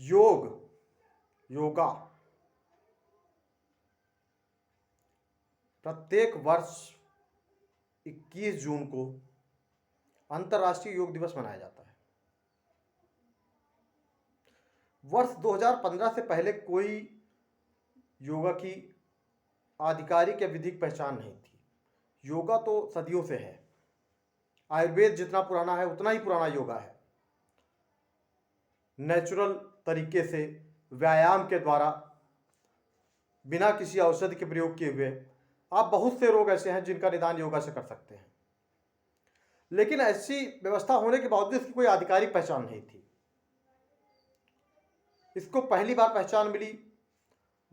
योग योगा प्रत्येक वर्ष 21 जून को अंतर्राष्ट्रीय योग दिवस मनाया जाता है। वर्ष 2015 से पहले कोई योगा की आधिकारिक या विधिक पहचान नहीं थी। योगा तो सदियों से है। आयुर्वेद जितना पुराना है उतना ही पुराना योगा है। नेचुरल तरीके से व्यायाम के द्वारा बिना किसी औषधि के प्रयोग किए हुए आप बहुत से रोग ऐसे हैं जिनका निदान योगा से कर सकते हैं। लेकिन ऐसी व्यवस्था होने के बावजूद इसकी कोई आधिकारिक पहचान नहीं थी। इसको पहली बार पहचान मिली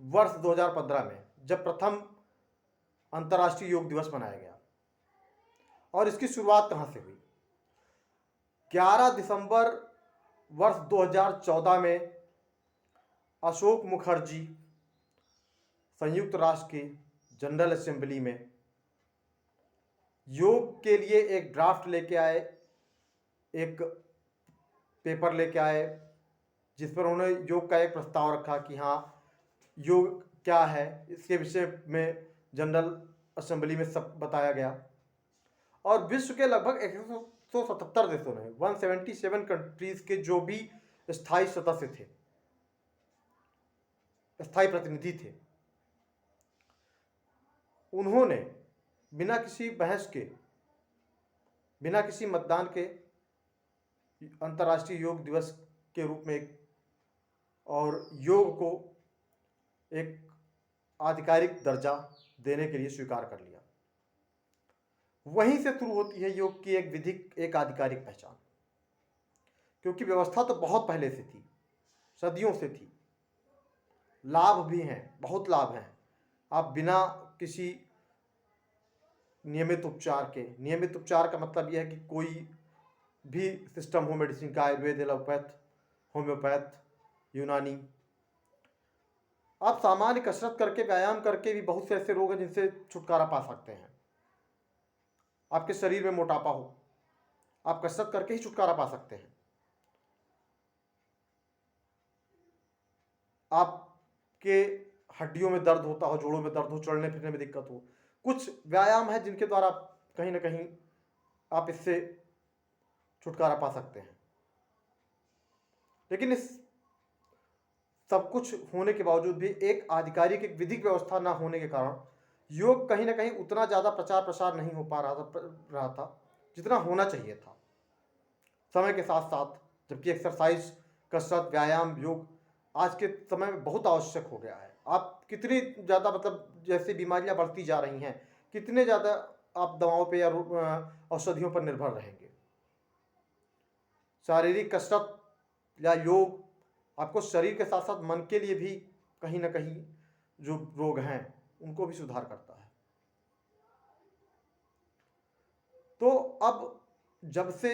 वर्ष 2015 में, जब प्रथम अंतर्राष्ट्रीय योग दिवस मनाया गया। और इसकी शुरुआत कहाँ से हुई? 11 दिसंबर वर्ष 2014 में अशोक मुखर्जी संयुक्त राष्ट्र की जनरल असेंबली में योग के लिए एक ड्राफ्ट लेके आए, एक पेपर लेके आए जिस पर उन्होंने योग का एक प्रस्ताव रखा कि हाँ योग क्या है। इसके विषय में जनरल असेंबली में सब बताया गया। और विश्व के लगभग 177 देशों ने 177 कंट्रीज के जो भी स्थायी सदस्य थे, स्थायी प्रतिनिधि थे, उन्होंने बिना किसी बहस के, बिना किसी मतदान के अंतर्राष्ट्रीय योग दिवस के रूप में और योग को एक आधिकारिक दर्जा देने के लिए स्वीकार कर लिया। वहीं से शुरू होती है योग की एक विधिक, एक आधिकारिक पहचान। क्योंकि व्यवस्था तो बहुत पहले से थी, सदियों से थी। लाभ भी हैं, बहुत लाभ हैं। आप बिना किसी नियमित उपचार के, नियमित उपचार का मतलब यह है कि कोई भी सिस्टम हो मेडिसिन का, आयुर्वेद, एलोपैथ, होम्योपैथ, यूनानी, आप सामान्य कसरत करके, व्यायाम करके भी बहुत से ऐसे रोग हैं जिनसे छुटकारा पा सकते हैं। आपके शरीर में मोटापा हो, आप कसरत करके ही छुटकारा पा सकते हैं। आपके हड्डियों में दर्द होता हो, जोड़ों में दर्द हो, चलने फिरने में दिक्कत हो, कुछ व्यायाम है जिनके द्वारा कहीं ना कहीं आप इससे छुटकारा पा सकते हैं। लेकिन इस सब कुछ होने के बावजूद भी एक आधिकारिक, एक विधिक व्यवस्था ना होने के कारण योग कहीं ना कहीं उतना ज़्यादा प्रचार प्रसार नहीं हो पा रहा था जितना होना चाहिए था समय के साथ साथ। जबकि एक्सरसाइज, कसरत, व्यायाम, योग आज के समय में बहुत आवश्यक हो गया है। आप कितनी ज़्यादा, मतलब जैसे बीमारियां बढ़ती जा रही हैं, कितने ज़्यादा आप दवाओं पे या औषधियों पर निर्भर रहेंगे। शारीरिक कसरत या योग आपको शरीर के साथ साथ मन के लिए भी कहीं ना कहीं जो रोग हैं उनको भी सुधार करता है। तो अब जब से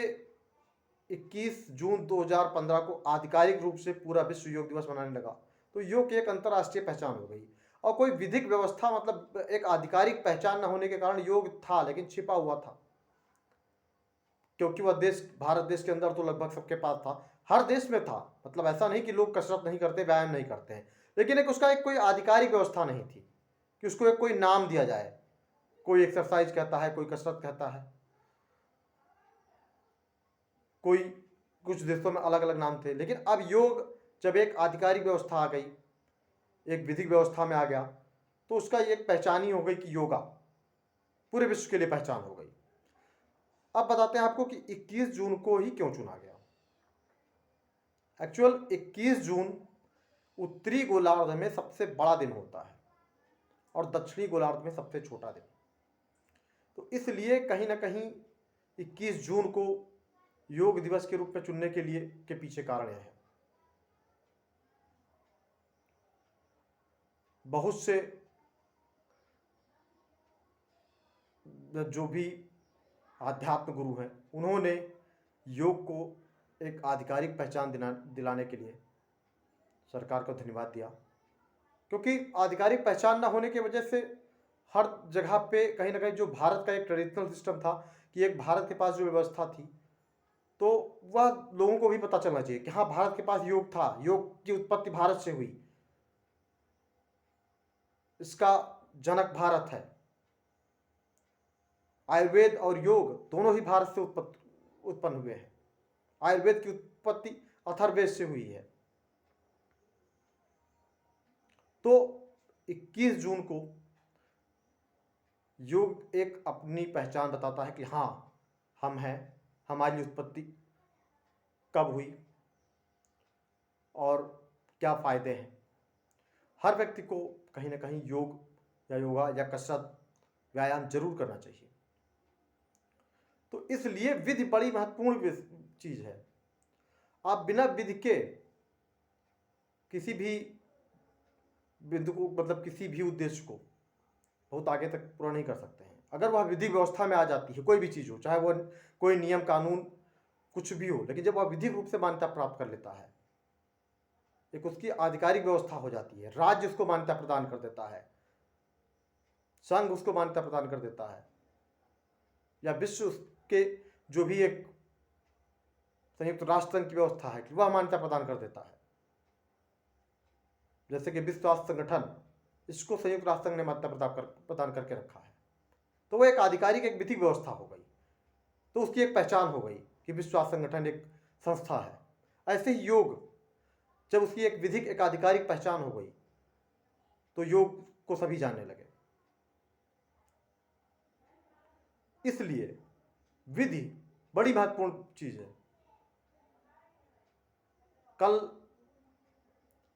21 जून 2015 को आधिकारिक रूप से पूरा विश्व योग दिवस मनाने लगा, तो योग की एक अंतर्राष्ट्रीय पहचान हो गई। और कोई विधिक व्यवस्था, मतलब एक आधिकारिक पहचान न होने के कारण योग था लेकिन छिपा हुआ था। क्योंकि वह देश, भारत देश के अंदर तो लगभग सबके पास था, हर देश में था। मतलब ऐसा नहीं कि लोग कसरत नहीं करते, व्यायाम नहीं करते हैं, लेकिन एक उसका एक कोई आधिकारिक व्यवस्था नहीं थी कि उसको एक कोई नाम दिया जाए। कोई एक्सरसाइज कहता है, कोई कसरत कहता है, कोई, कुछ देशों में अलग अलग नाम थे। लेकिन अब योग जब एक आधिकारिक व्यवस्था आ गई, एक विधिक व्यवस्था में आ गया, तो उसका एक पहचान ही हो गई कि योगा पूरे विश्व के लिए पहचान हो गई। अब बताते हैं आपको कि 21 जून को ही क्यों चुना गया। एक्चुअल 21 जून उत्तरी गोलार्ध में सबसे बड़ा दिन होता है और दक्षिणी गोलार्ध में सबसे छोटा दिन। तो इसलिए कहीं ना कहीं 21 जून को योग दिवस के रूप में चुनने के लिए के पीछे कारण यह है। बहुत से जो भी आध्यात्म गुरु हैं उन्होंने योग को एक आधिकारिक पहचान दिलाने के लिए सरकार को धन्यवाद दिया। क्योंकि आधिकारिक पहचान ना होने की वजह से हर जगह पे कहीं ना कहीं जो भारत का एक ट्रेडिशनल सिस्टम था, कि एक भारत के पास जो व्यवस्था थी तो वह लोगों को भी पता चलना चाहिए कि हाँ, भारत के पास योग था, योग की उत्पत्ति भारत से हुई, इसका जनक भारत है। आयुर्वेद और योग दोनों ही भारत से उत्पन्न हुए हैं। आयुर्वेद की उत्पत्ति अथर्ववेद से हुई है। तो 21 जून को योग एक अपनी पहचान बताता है कि हाँ, हम हैं, हमारी उत्पत्ति कब हुई और क्या फायदे हैं। हर व्यक्ति को कहीं ना कहीं योग या योगा या कसरत व्यायाम जरूर करना चाहिए। तो इसलिए विधि बड़ी महत्वपूर्ण चीज है। आप बिना विधि के किसी भी बिंदु को, मतलब किसी भी उद्देश्य को बहुत आगे तक पूरा नहीं कर सकते हैं। अगर वह विधि व्यवस्था में आ जाती है, कोई भी चीज हो, चाहे वह कोई नियम कानून कुछ भी हो, लेकिन जब वह विधिक रूप से मान्यता प्राप्त कर लेता है, एक उसकी आधिकारिक व्यवस्था हो जाती है, राज्य उसको मान्यता प्रदान कर देता है, संघ उसको मान्यता प्रदान कर देता है, या विश्व के जो भी एक संयुक्त राष्ट्र संघ की व्यवस्था है कि वह मान्यता प्रदान कर देता है। जैसे कि विश्व स्वास्थ्य संगठन, इसको संयुक्त राष्ट्र संघ ने मान्यता प्रदान करके रखा है। तो वो एक आधिकारिक एक विधिक व्यवस्था हो गई, तो उसकी एक पहचान हो गई कि विश्व स्वास्थ्य संगठन एक संस्था है। ऐसे ही योग, जब उसकी एक विधिक एक आधिकारिक पहचान हो गई, तो योग को सभी जानने लगे। इसलिए विधि बड़ी महत्वपूर्ण चीज है। कल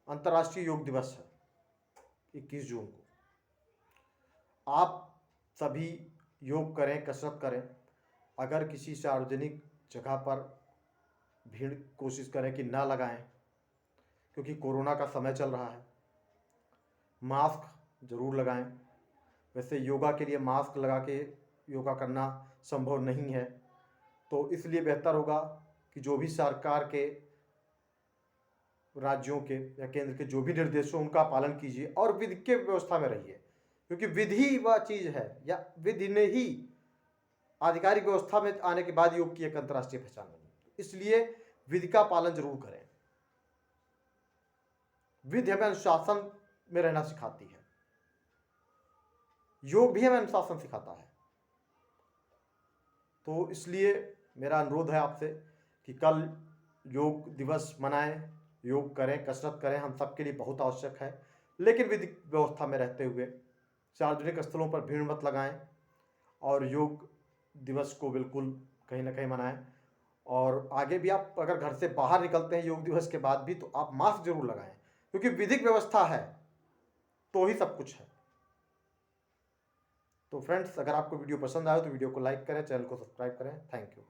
अंतर्राष्ट्रीय योग दिवस है, 21 जून को। आप सभी योग करें, कसरत करें। अगर किसी सार्वजनिक जगह पर भीड़ कोशिश करें कि ना लगाएं, क्योंकि कोरोना का समय चल रहा है। मास्क जरूर लगाएं। वैसे योगा के लिए मास्क लगा के योगा करना संभव नहीं है, तो इसलिए बेहतर होगा कि जो भी सरकार के, राज्यों के या केंद्र के जो भी निर्देश हो, उनका पालन कीजिए और विधि के व्यवस्था में रहिए, क्योंकि विधि वह चीज है, या विधि ने ही आधिकारिक व्यवस्था में आने के बाद योग की एक अंतर्राष्ट्रीय पहचान बनी। इसलिए विधि का पालन जरूर करें। विधि हमें अनुशासन में रहना सिखाती है, योग भी हमें अनुशासन सिखाता है। तो इसलिए मेरा अनुरोध है आपसे कि कल योग दिवस मनाएं, योग करें, कसरत करें, हम सबके लिए बहुत आवश्यक है। लेकिन विधिक व्यवस्था में रहते हुए सार्वजनिक स्थलों पर भीड़ मत लगाएं और योग दिवस को बिल्कुल कहीं ना कहीं मनाएं। और आगे भी आप अगर घर से बाहर निकलते हैं योग दिवस के बाद भी, तो आप मास्क जरूर लगाएं, क्योंकि विधिक व्यवस्था है तो ही सब कुछ है। तो फ्रेंड्स, अगर आपको वीडियो पसंद आए तो वीडियो को लाइक करें, चैनल को सब्सक्राइब करें। Thank you.